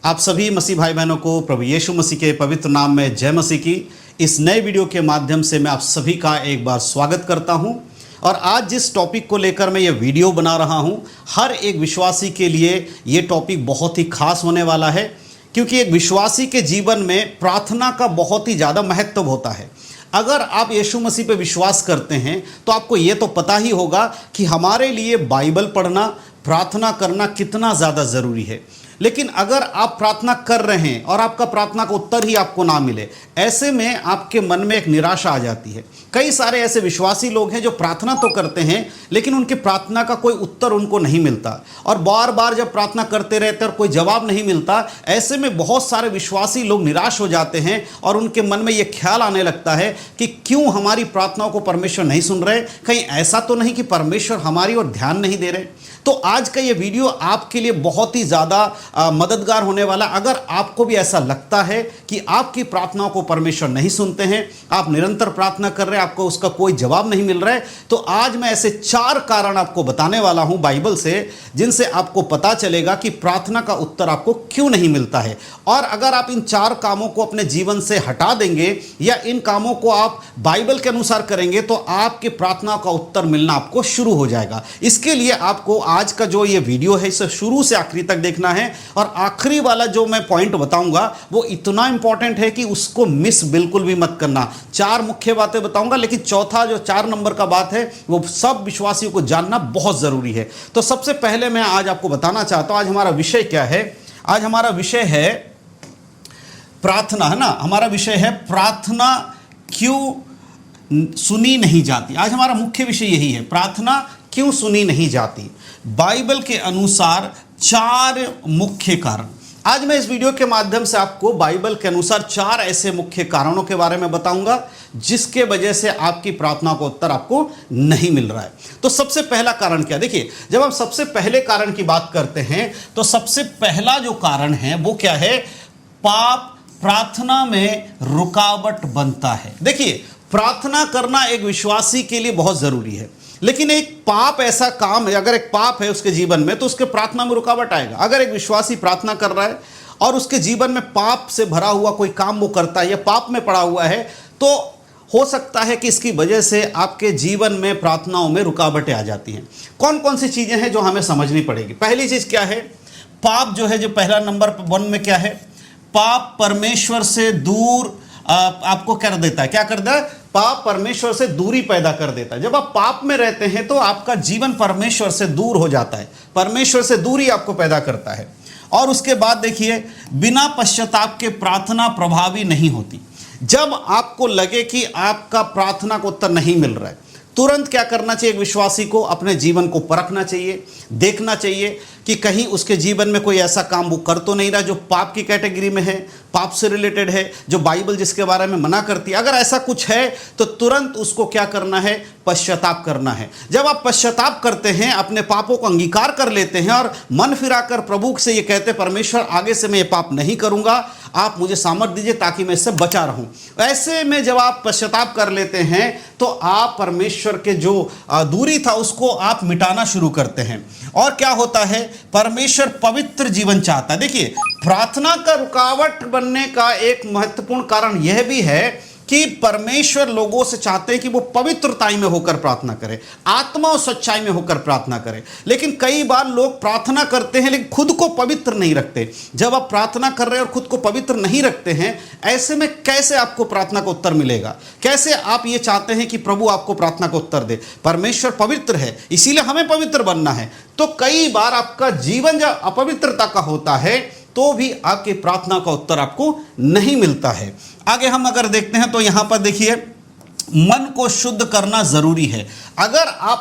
आप सभी मसीह भाई बहनों को प्रभु यीशु मसीह के पवित्र नाम में जय मसीह की। इस नए वीडियो के माध्यम से मैं आप सभी का एक बार स्वागत करता हूं। और आज जिस टॉपिक को लेकर मैं ये वीडियो बना रहा हूं, हर एक विश्वासी के लिए ये टॉपिक बहुत ही खास होने वाला है, क्योंकि एक विश्वासी के जीवन में प्रार्थना का बहुत ही ज़्यादा महत्व होता है। अगर आप यीशु मसीह पे विश्वास करते हैं तो आपको ये तो पता ही होगा कि हमारे लिए बाइबल पढ़ना, प्रार्थना करना कितना ज़्यादा ज़रूरी है। लेकिन अगर आप प्रार्थना कर रहे हैं और आपका प्रार्थना का उत्तर ही आपको ना मिले, ऐसे में आपके मन में एक निराशा आ जाती है। कई सारे ऐसे विश्वासी लोग हैं जो प्रार्थना तो करते हैं लेकिन उनकी प्रार्थना का कोई उत्तर उनको नहीं मिलता, और बार बार जब प्रार्थना करते रहते और कोई जवाब नहीं मिलता, ऐसे में बहुत सारे विश्वासी लोग निराश हो जाते हैं और उनके मन में ये ख्याल आने लगता है कि क्यों हमारी प्रार्थनाओं को परमेश्वर नहीं सुन रहे, कहीं ऐसा तो नहीं कि परमेश्वर हमारी ओर ध्यान नहीं दे रहे। तो आज का ये वीडियो आपके लिए बहुत ही ज़्यादा मददगार होने वाला। अगर आपको भी ऐसा लगता है कि आपकी प्रार्थनाओं को परमेश्वर नहीं सुनते हैं, आप निरंतर प्रार्थना कर रहे हैं, आपको उसका कोई जवाब नहीं मिल रहा है, तो आज मैं ऐसे 4 कारण आपको बताने वाला हूं बाइबल से, जिनसे आपको पता चलेगा कि प्रार्थना का उत्तर आपको क्यों नहीं मिलता है। और अगर आप इन 4 कामों को अपने जीवन से हटा देंगे या इन कामों को आप बाइबल के अनुसार करेंगे तो आपकी प्रार्थना का उत्तर मिलना आपको शुरू हो जाएगा। इसके लिए आपको आज का जो ये वीडियो है इसे शुरू से आखिरी तक देखना है, और आखिरी वाला जो मैं पॉइंट बताऊंगा वो इतना इंपॉर्टेंट है कि उसको मिस बिल्कुल भी मत करना। 4 मुख्य बातें बताऊंगा, लेकिन चौथा जो 4 नंबर का बात है वो सब विश्वासियों को जानना बहुत जरूरी है। तो सबसे पहले मैं आज आपको बताना चाहता हूं आज हमारा विषय क्या है। आज हमारा विषय है प्रार्थना, है ना। हमारा विषय है प्रार्थना क्यों सुनी नहीं जाती। आज हमारा मुख्य विषय यही है, प्रार्थना क्यों सुनी नहीं जाती। बाइबल के अनुसार 4 मुख्य कारण। आज मैं इस वीडियो के माध्यम से आपको बाइबल के अनुसार 4 ऐसे मुख्य कारणों के बारे में बताऊंगा जिसके वजह से आपकी प्रार्थना का उत्तर आपको नहीं मिल रहा है। तो सबसे पहला कारण क्या, देखिए, जब हम सबसे पहले कारण की बात करते हैं तो सबसे पहला जो कारण है वो क्या है, पाप प्रार्थना में रुकावट बनता है। देखिए, प्रार्थना करना एक विश्वासी के लिए बहुत जरूरी है, लेकिन एक पाप ऐसा काम है, अगर एक पाप है उसके जीवन में तो उसके प्रार्थना में रुकावट आएगा। अगर एक विश्वासी प्रार्थना कर रहा है और उसके जीवन में पाप से भरा हुआ कोई काम वो करता है या पाप में पड़ा हुआ है, तो हो सकता है कि इसकी वजह से आपके जीवन में प्रार्थनाओं में रुकावटें आ जाती हैं। कौन कौन सी चीज़ें हैं जो हमें समझनी पड़ेगी। पहली चीज़ क्या है, पाप जो है, जो पहला नंबर 1 में क्या है, पाप परमेश्वर से दूर आपको कर देता है। क्या कर देता है, पाप परमेश्वर से दूरी पैदा कर देता है। जब आप पाप में रहते हैं तो आपका जीवन परमेश्वर से दूर हो जाता है, परमेश्वर से दूरी आपको पैदा करता है। और उसके बाद देखिए, बिना पश्चाताप के प्रार्थना प्रभावी नहीं होती। जब आपको लगे कि आपका प्रार्थना का उत्तर नहीं मिल रहा है, तुरंत क्या करना चाहिए, एक विश्वासी को अपने जीवन को परखना चाहिए, देखना चाहिए कि कहीं उसके जीवन में कोई ऐसा काम वो कर तो नहीं रहा जो पाप की कैटेगरी में है, पाप से रिलेटेड है, जो बाइबल जिसके बारे में मना करती है। अगर ऐसा कुछ है तो तुरंत उसको क्या करना है, पश्चाताप करना है। जब आप पश्चाताप करते हैं, अपने पापों को अंगीकार कर लेते हैं और मन फिराकर प्रभु से ये कहते हैं, परमेश्वर आगे से मैं ये पाप नहीं करूंगा, आप मुझे सामर्थ्य दीजिए ताकि मैं इससे बचा रहूं। ऐसे में जब आप पश्चाताप कर लेते हैं तो आप परमेश्वर के जो दूरी था उसको आप मिटाना शुरू करते हैं। और क्या होता है, परमेश्वर पवित्र जीवन चाहता है। देखिए, प्रार्थना का रुकावट बनने का एक महत्वपूर्ण कारण यह भी है कि परमेश्वर लोगों से चाहते हैं कि वो पवित्रताई में होकर प्रार्थना करें, आत्मा और सच्चाई में होकर प्रार्थना करें। लेकिन कई बार लोग प्रार्थना करते हैं लेकिन खुद को पवित्र नहीं रखते। जब आप प्रार्थना कर रहे हैं और खुद को पवित्र नहीं रखते हैं, ऐसे में कैसे आपको प्रार्थना का उत्तर मिलेगा। कैसे आप ये चाहते हैं कि प्रभु आपको प्रार्थना का उत्तर दे। परमेश्वर पवित्र है, इसीलिए हमें पवित्र बनना है। तो कई बार आपका जीवन जब अपवित्रता का होता है तो भी आपकी प्रार्थना का उत्तर आपको नहीं मिलता है। आगे हम अगर देखते हैं तो यहां पर देखिए, मन को शुद्ध करना जरूरी है। अगर आप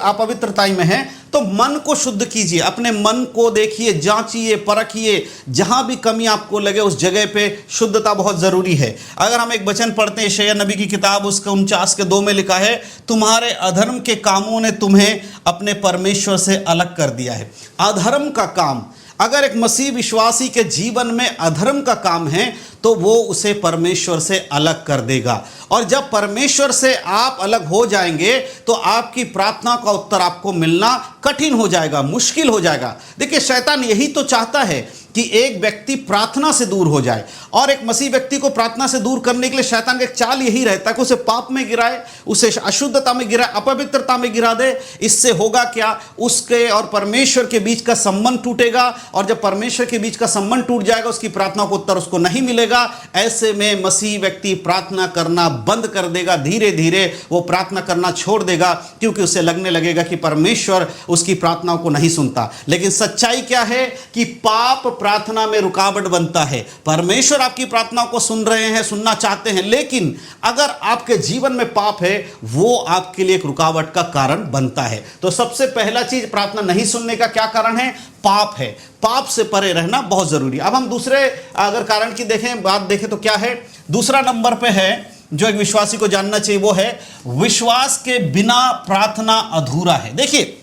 अपवित्रता में हैं तो मन को शुद्ध कीजिए, अपने मन को देखिए, जांचिए, परखिए, जहां भी कमी आपको लगे उस जगह पे शुद्धता बहुत जरूरी है। अगर हम एक वचन पढ़ते हैं, यशायाह नबी की किताब उसके 49:2 में लिखा है, तुम्हारे अधर्म के कामों ने तुम्हें अपने परमेश्वर से अलग कर दिया है। अधर्म का काम, अगर एक मसीह विश्वासी के जीवन में अधर्म का काम है तो वो उसे परमेश्वर से अलग कर देगा। और जब परमेश्वर से आप अलग हो जाएंगे तो आपकी प्रार्थना का उत्तर आपको मिलना कठिन हो जाएगा, मुश्किल हो जाएगा। देखिए, शैतान यही तो चाहता है कि एक व्यक्ति प्रार्थना से दूर हो जाए। और एक मसीह व्यक्ति को प्रार्थना से दूर करने के लिए शैतान का एक चाल यही रहता है कि उसे पाप में गिराए, उसे अशुद्धता में गिराए, अपवित्रता में गिरा दे। इससे होगा क्या, उसके और परमेश्वर के बीच का संबंध टूटेगा, और जब परमेश्वर के बीच का संबंध टूट जाएगा उसकी प्रार्थना को उत्तर उसको नहीं मिलेगा। ऐसे में मसीह व्यक्ति प्रार्थना करना बंद कर देगा, धीरे धीरे वो प्रार्थना करना छोड़ देगा, क्योंकि उसे लगने लगेगा कि परमेश्वर उसकी प्रार्थनाओं को नहीं सुनता। लेकिन सच्चाई क्या है कि पाप प्रार्थना में रुकावट बनता है। परमेश्वर आपकी प्रार्थनाओं को सुन रहे हैं, सुनना चाहते हैं, लेकिन अगर आपके जीवन में पाप है वो आपके लिए एक रुकावट का कारण बनता है। तो सबसे पहला चीज प्रार्थना नहीं सुनने का क्या कारण है? पाप है। पाप से परे रहना बहुत जरूरी है। अब हम दूसरे अगर कारण की बात देखें तो क्या है? दूसरा नंबर पे है जो एक विश्वासी को जानना चाहिए, वो है विश्वास के बिना प्रार्थना अधूरा है। देखिए,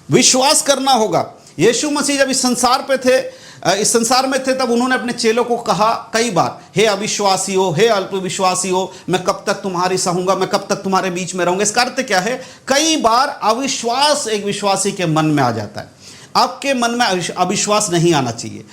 विश्वास करना होगा। यीशु मसीह जब इस संसार पे थे, इस संसार में थे, तब उन्होंने अपने चेलों को कहा कई बार, हे अविश्वासियों, हे अल्पविश्वासियों, मैं कब तक तुम्हारी सहूंगा, मैं कब तक तुम्हारे बीच में रहूंगा। इसका अर्थ क्या है? कई बार अविश्वास एक विश्वासी के मन में आ जाता है। आपके मन में अविश्वास नहीं आना चाहिए।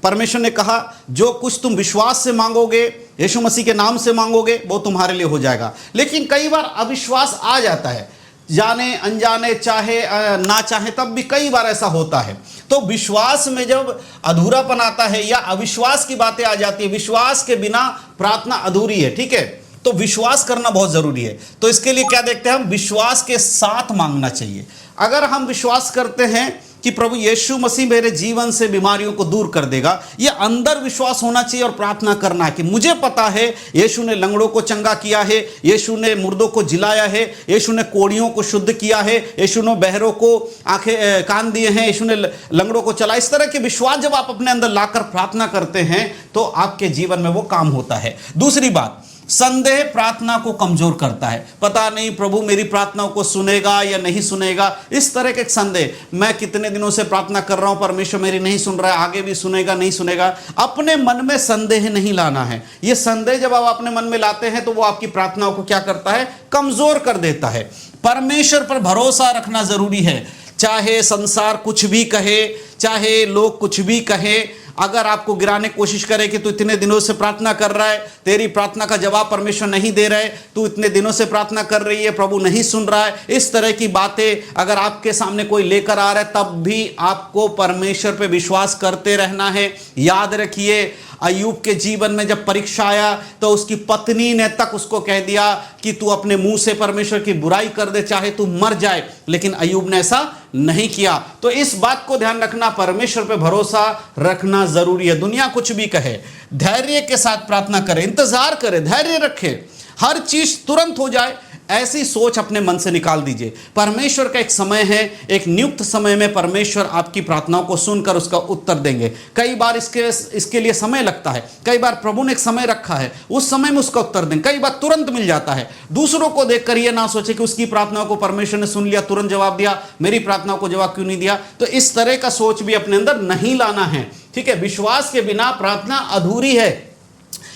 परमेश्वर ने कहा जो कुछ तुम विश्वास से मांगोगे, यीशु मसीह के नाम से मांगोगे, वो तुम्हारे लिए हो जाएगा। लेकिन कई बार अविश्वास आ जाता है, जाने अनजाने, चाहे ना चाहे, तब भी कई बार ऐसा होता है। तो विश्वास में जब अधूरापन आता है या अविश्वास की बातें आ जाती है, विश्वास के बिना प्रार्थना अधूरी है, ठीक है? तो विश्वास करना बहुत जरूरी है। तो इसके लिए क्या देखते हैं हम? विश्वास के साथ मांगना चाहिए। अगर हम विश्वास करते हैं कि प्रभु यीशु मसीह मेरे जीवन से बीमारियों को दूर कर देगा, यह अंदर विश्वास होना चाहिए और प्रार्थना करना है कि मुझे पता है यीशु ने लंगड़ों को चंगा किया है, यीशु ने मुर्दों को जिलाया है, यीशु ने कोढ़ियों को शुद्ध किया है, यीशु ने बहरों को आंखें कान दिए हैं, यीशु ने लंगड़ों को चला। इस तरह के विश्वास जब आप अपने अंदर लाकर प्रार्थना करते हैं तो आपके जीवन में वो काम होता है। दूसरी बात, संदेह प्रार्थना को कमजोर करता है। पता नहीं प्रभु मेरी प्रार्थनाओं को सुनेगा या नहीं सुनेगा, इस तरह के संदेह। मैं कितने दिनों से प्रार्थना कर रहा हूं, परमेश्वर मेरी नहीं सुन रहा है, आगे भी सुनेगा नहीं सुनेगा। अपने मन में संदेह नहीं लाना है। यह संदेह जब आप अपने मन में लाते हैं तो वो आपकी प्रार्थनाओं को क्या करता है? कमजोर कर देता है। परमेश्वर पर भरोसा रखना जरूरी है। चाहे संसार कुछ भी कहे, चाहे लोग कुछ भी कहे, अगर आपको गिराने की कोशिश करे कि तू इतने दिनों से प्रार्थना कर रहा है, तेरी प्रार्थना का जवाब परमेश्वर नहीं दे रहा है, तू इतने दिनों से प्रार्थना कर रही है, प्रभु नहीं सुन रहा है, इस तरह की बातें अगर आपके सामने कोई लेकर आ रहा है, तब भी आपको परमेश्वर पे विश्वास करते रहना है। याद रखिए, अय्यूब के जीवन में जब परीक्षा आया तो उसकी पत्नी ने तक उसको कह दिया कि तू अपने मुंह से परमेश्वर की बुराई कर दे, चाहे तू मर जाए, लेकिन अय्यूब ने ऐसा नहीं किया। तो इस बात को ध्यान रखना, परमेश्वर पे भरोसा रखना जरूरी है। दुनिया कुछ भी कहे, धैर्य के साथ प्रार्थना करे, इंतजार करे, धैर्य रखे, हर चीज तुरंत हो जाए, ऐसी सोच अपने मन से निकाल दीजिए। परमेश्वर का एक समय है, एक नियुक्त समय में परमेश्वर आपकी प्रार्थनाओं को सुनकर उसका उत्तर देंगे। कई बार इसके लिए समय लगता है, कई बार प्रभु ने एक समय रखा है, उस समय में उसका उत्तर देंगे। कई बार तुरंत मिल जाता है। दूसरों को देखकर ये ना सोचे कि उसकी प्रार्थनाओं को परमेश्वर ने सुन लिया, तुरंत जवाब दिया, मेरी प्रार्थनाओं को जवाब क्यों नहीं दिया। तो इस तरह का सोच भी अपने अंदर नहीं लाना है, ठीक है? विश्वास के बिना प्रार्थना अधूरी है।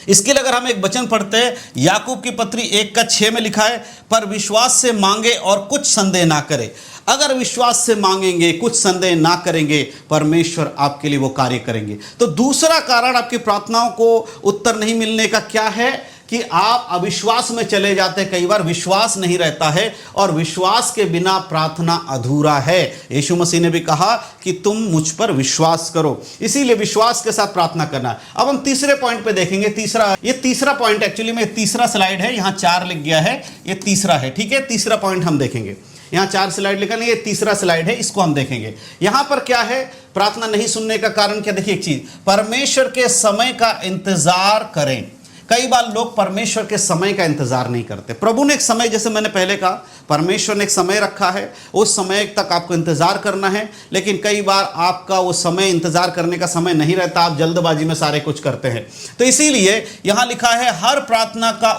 इसके लिए अगर हम एक वचन पढ़ते हैं, याकूब की पत्री 1:6 में लिखा है, पर विश्वास से मांगे और कुछ संदेह ना करे। अगर विश्वास से मांगेंगे, कुछ संदेह ना करेंगे, परमेश्वर आपके लिए वो कार्य करेंगे। तो दूसरा कारण आपकी प्रार्थनाओं को उत्तर नहीं मिलने का क्या है कि आप अविश्वास में चले जाते हैं। कई बार विश्वास नहीं रहता है और विश्वास के बिना प्रार्थना अधूरा है। यीशु मसीह ने भी कहा कि तुम मुझ पर विश्वास करो, इसीलिए विश्वास के साथ प्रार्थना करना। अब हम तीसरे पॉइंट पे देखेंगे। ये तीसरा पॉइंट एक्चुअली में तीसरा स्लाइड है, यहां 4 लिख गया है, ये तीसरा है, ठीक है? तीसरा पॉइंट हम देखेंगे। यहां 4 स्लाइड लिखा नहीं, ये तीसरा स्लाइड है, इसको हम देखेंगे। यहां पर क्या है प्रार्थना नहीं सुनने का कारण? क्या? देखिए, एक चीज, परमेश्वर के समय का इंतजार करें। कई बार लोग परमेश्वर के समय का इंतजार नहीं करते। प्रभु ने एक समय, जैसे मैंने पहले कहा, परमेश्वर ने एक समय रखा है, उस समय तक आपको इंतजार करना है। लेकिन कई बार आपका वो समय, इंतजार करने का समय नहीं रहता, आप जल्दबाजी में सारे कुछ करते हैं। तो इसीलिए यहां लिखा है, हर प्रार्थना का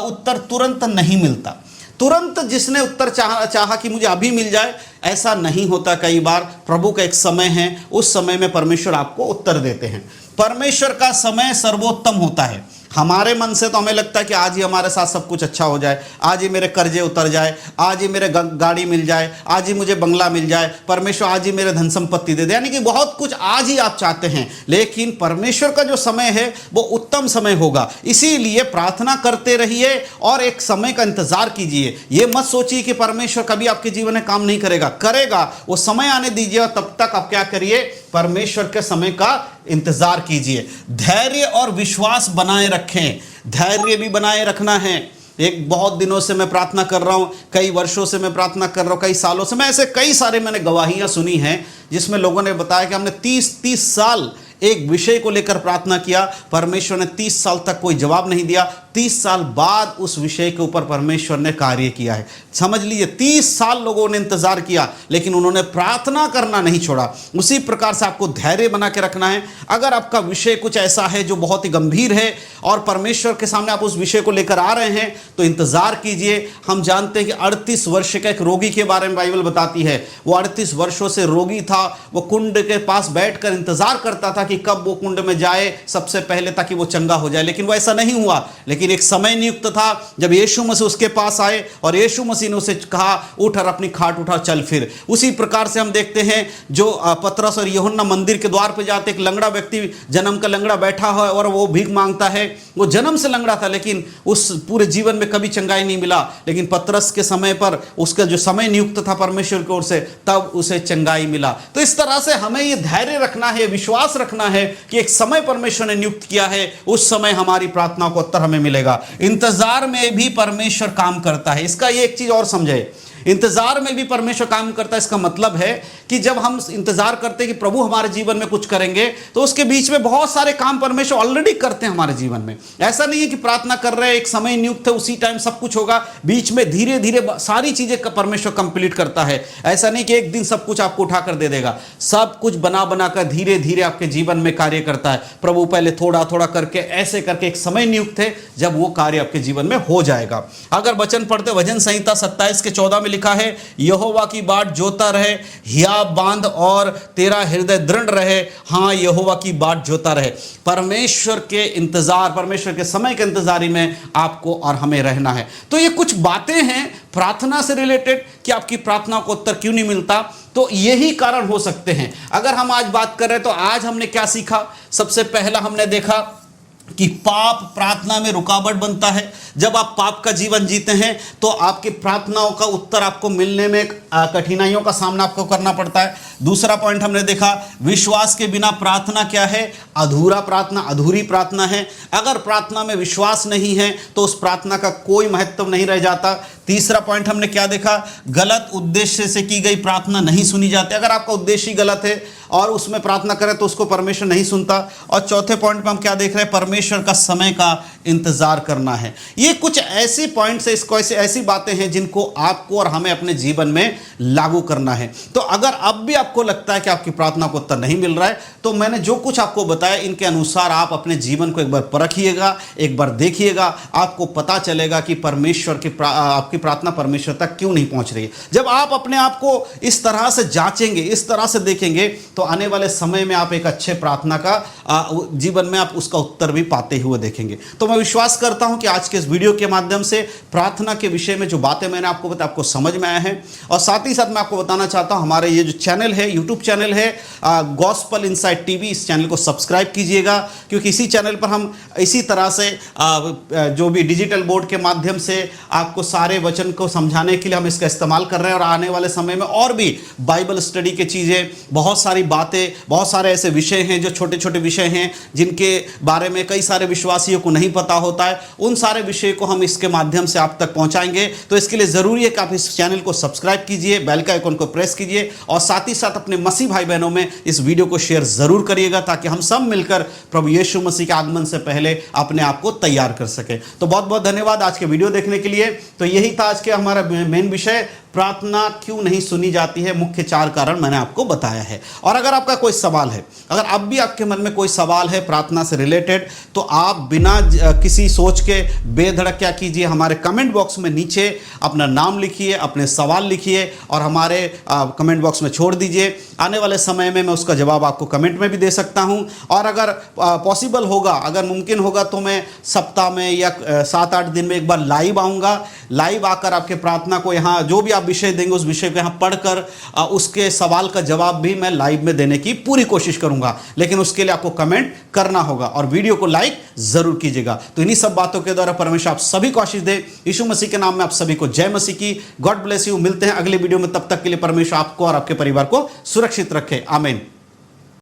उत्तर तुरंत नहीं मिलता। तुरंत जिसने उत्तर चाहा कि मुझे अभी मिल जाए, ऐसा नहीं होता। कई बार प्रभु का एक समय है, उस समय में परमेश्वर आपको उत्तर देते हैं। परमेश्वर का समय सर्वोत्तम होता है। हमारे मन से तो हमें लगता है कि आज ही हमारे साथ सब कुछ अच्छा हो जाए, आज ही मेरे कर्जे उतर जाए, आज ही मेरे गाड़ी मिल जाए, आज ही मुझे बंगला मिल जाए, परमेश्वर आज ही मेरे धन संपत्ति दे दे, यानी कि बहुत कुछ आज ही आप चाहते हैं। लेकिन परमेश्वर का जो समय है वो उत्तम समय होगा, इसीलिए प्रार्थना करते रहिए और एक समय का इंतजार कीजिए। ये मत सोचिए कि परमेश्वर कभी आपके जीवन में काम नहीं करेगा, करेगा, वो समय आने दीजिए और तब तक आप क्या करिए, परमेश्वर के समय का इंतजार कीजिए। धैर्य और विश्वास बनाए रखें, धैर्य भी बनाए रखना है। एक बहुत दिनों से मैं प्रार्थना कर रहा हूं, कई वर्षों से मैं प्रार्थना कर रहा हूं, कई सालों से मैं ऐसे कई सारे मैंने गवाहियां सुनी हैं जिसमें लोगों ने बताया कि हमने 30 साल एक विषय को लेकर प्रार्थना किया, परमेश्वर ने 30 साल तक कोई जवाब नहीं दिया, 30 साल बाद उस विषय के ऊपर परमेश्वर ने कार्य किया है। समझ लीजिए 30 साल लोगों ने इंतजार किया लेकिन उन्होंने प्रार्थना करना नहीं छोड़ा। उसी प्रकार से आपको धैर्य बना के रखना है। अगर आपका विषय कुछ ऐसा है जो बहुत ही गंभीर है और परमेश्वर के सामने आप उस विषय को लेकर आ रहे हैं तो इंतजार कीजिए। हम जानते हैं कि 38 वर्ष का एक रोगी के बारे में बाइबल बताती है, वो 38 वर्षों से रोगी था, वो कुंड के पास बैठकर इंतजार करता था कि कब वो कुंड में जाए सबसे पहले ताकि वो चंगा हो जाए, लेकिन वो ऐसा नहीं हुआ। लेकिन एक समय नियुक्त था जब यीशु मसीह उसके पास आए और यीशु मसीह ने उसे कहा उठ और अपनी खाट उठा चल फिर। उसी प्रकार से हम देखते हैं जो पतरस और यूहन्ना मंदिर के द्वार पर जाते, एक लंगड़ा व्यक्ति जन्म का लंगड़ा बैठा है और वो भीख मांगता है। वो जन्म से लंगड़ा था लेकिन उस पूरे जीवन में कभी चंगाई नहीं मिला, लेकिन पतरस के समय पर उसका जो समय नियुक्त था परमेश्वर की ओर से तब उसे चंगाई मिला। तो इस तरह से हमें ये धैर्य रखना है, विश्वास रखना है कि एक समय परमेश्वर ने नियुक्त किया है, उस समय हमारी प्रार्थना को उत्तर हमें मिलेगा। इंतजार में भी परमेश्वर काम करता है। इसका ये एक चीज और समझे, इंतजार में भी परमेश्वर काम करता है। इसका मतलब है कि जब हम इंतजार करते हैं कि प्रभु हमारे जीवन में कुछ करेंगे तो उसके बीच में बहुत सारे काम परमेश्वर ऑलरेडी करते हैं हमारे जीवन में। ऐसा नहीं है कि प्रार्थना कर रहे हैं, एक समय नियुक्त है, उसी टाइम सब कुछ होगा, बीच में धीरे धीरे सारी चीजें परमेश्वर कंप्लीट करता है। ऐसा नहीं कि एक दिन सब कुछ आपको उठाकर दे देगा, सब कुछ बना बनाकर धीरे धीरे आपके जीवन में कार्य करता है। प्रभु पहले थोड़ा थोड़ा करके ऐसे करके एक समय नियुक्त है जब वो कार्य आपके जीवन में हो जाएगा। अगर वचन पढ़ते भजन संहिता 27 के 14 में लिखा है, यहोवा की बाट जोता रहे, हियाव बांध और तेरा हृदय दृढ़ रहे। हाँ, यहोवा की बाट जोता रहे। परमेश्वर के इंतजार, परमेश्वर के समय के इंतजारी में आपको और हमें रहना है। तो ये कुछ बातें हैं प्रार्थना से रिलेटेड कि आपकी प्रार्थना को उत्तर क्यों नहीं मिलता। तो यही कारण हो सकते हैं। अगर हम आज बात कर रहे हैं तो आज हमने क्या सीखा? सबसे पहला हमने देखा कि पाप प्रार्थना में रुकावट बनता है। जब आप पाप का जीवन जीते हैं तो आपकी प्रार्थनाओं का उत्तर आपको मिलने में कठिनाइयों का सामना आपको करना पड़ता है। दूसरा पॉइंट हमने देखा, विश्वास के बिना प्रार्थना क्या है? अधूरा प्रार्थना, अधूरी प्रार्थना है। अगर प्रार्थना में विश्वास नहीं है तो उस प्रार्थना का कोई महत्व नहीं रह जाता। तीसरा पॉइंट हमने क्या देखा? गलत उद्देश्य से की गई प्रार्थना नहीं सुनी जाती। अगर आपका उद्देश्य ही गलत है और उसमें प्रार्थना करें तो उसको परमेश्वर नहीं सुनता। और चौथे पॉइंट में हम क्या देख रहे हैं? परमेश्वर का समय का इंतजार करना है। ये कुछ ऐसी पॉइंट्स है, इसको ऐसी बातें हैं जिनको आपको और हमें अपने जीवन में लागू करना है। तो अगर अब भी आपको लगता है कि आपकी प्रार्थना को उत्तर नहीं मिल रहा है तो मैंने जो कुछ आपको बताया इनके अनुसार आप अपने जीवन को एक बार परखिएगा, एक बार देखिएगा, आपको पता चलेगा कि परमेश्वर की आपकी प्रार्थना परमेश्वर तक क्यों नहीं पहुंच रही है। जब आप अपने आप को इस तरह से जांचेंगे, इस तरह से देखेंगे तो आने वाले समय में आप एक अच्छे प्रार्थना का जीवन में आप उसका उत्तर भी पाते हुए देखेंगे। तो मैं विश्वास करता हूं कि आज के इस वीडियो के माध्यम से प्रार्थना के विषय में जो बातें मैंने आपको बताया आपको समझ में आया है। और साथ ही साथ मैं आपको बताना चाहता हूं हमारे ये जो चैनल है, यूट्यूब चैनल है गॉस्पल इनसाइट टीवी, इस चैनल को सब्सक्राइब कीजिएगा, क्योंकि इसी चैनल पर हम इसी तरह से जो भी डिजिटल बोर्ड के माध्यम से आपको सारे वचन को समझाने के लिए हम इसका इस्तेमाल कर रहे हैं। और आने वाले समय में और भी बाइबल स्टडी की चीज़ें, बहुत सारी बातें, बहुत सारे ऐसे विषय हैं जो छोटे छोटे विषय हैं जिनके बारे में कई सारे विश्वासियों को नहीं पता होता है, उन सारे विषय को हम इसके माध्यम से आप तक पहुंचाएंगे। तो इसके लिए ज़रूरी है कि आप इस चैनल को सब्सक्राइब कीजिए, बेल का आइकन को प्रेस कीजिए और साथ ही साथ अपने मसीह भाई बहनों में इस वीडियो को शेयर ज़रूर करिएगा ताकि हम सब मिलकर प्रभु यीशु मसीह के आगमन से पहले अपने आप को तैयार कर सकें। तो बहुत बहुत धन्यवाद आज के वीडियो देखने के लिए। तो यही था आज के हमारा मेन विषय, प्रार्थना क्यों नहीं सुनी जाती है, मुख्य 4 कारण मैंने आपको बताया है। और अगर आपका कोई सवाल है, अगर अब भी आपके मन में कोई सवाल है प्रार्थना से रिलेटेड, तो आप बिना किसी सोच के बेधड़क क्या कीजिए, हमारे कमेंट बॉक्स में नीचे अपना नाम लिखिए, अपने सवाल लिखिए और हमारे कमेंट बॉक्स में छोड़ दीजिए। आने वाले समय में मैं उसका जवाब आपको कमेंट में भी दे सकता हूं। और अगर पॉसिबल होगा, अगर मुमकिन होगा, तो मैं सप्ताह में या 7-8 दिन में एक बार लाइव आऊँगा। लाइव आकर आपके प्रार्थना को यहाँ जो भी आप विषय देंगे उस विषय को यहाँ पढ़कर उसके सवाल का जवाब भी मैं लाइव में देने की पूरी कोशिश करूँगा। लेकिन उसके लिए आपको कमेंट करना होगा और वीडियो को लाइक ज़रूर कीजिएगा। तो इन्हीं सब बातों के द्वारा परमेश्वर आप सभी को आशीष दे। यीशु मसीह के नाम में आप सभी को जय मसीह की। God bless you. मिलते हैं अगले वीडियो में, तब तक के लिए परमेश्वर आपको और आपके परिवार को सुरक्षित रखे। आमीन।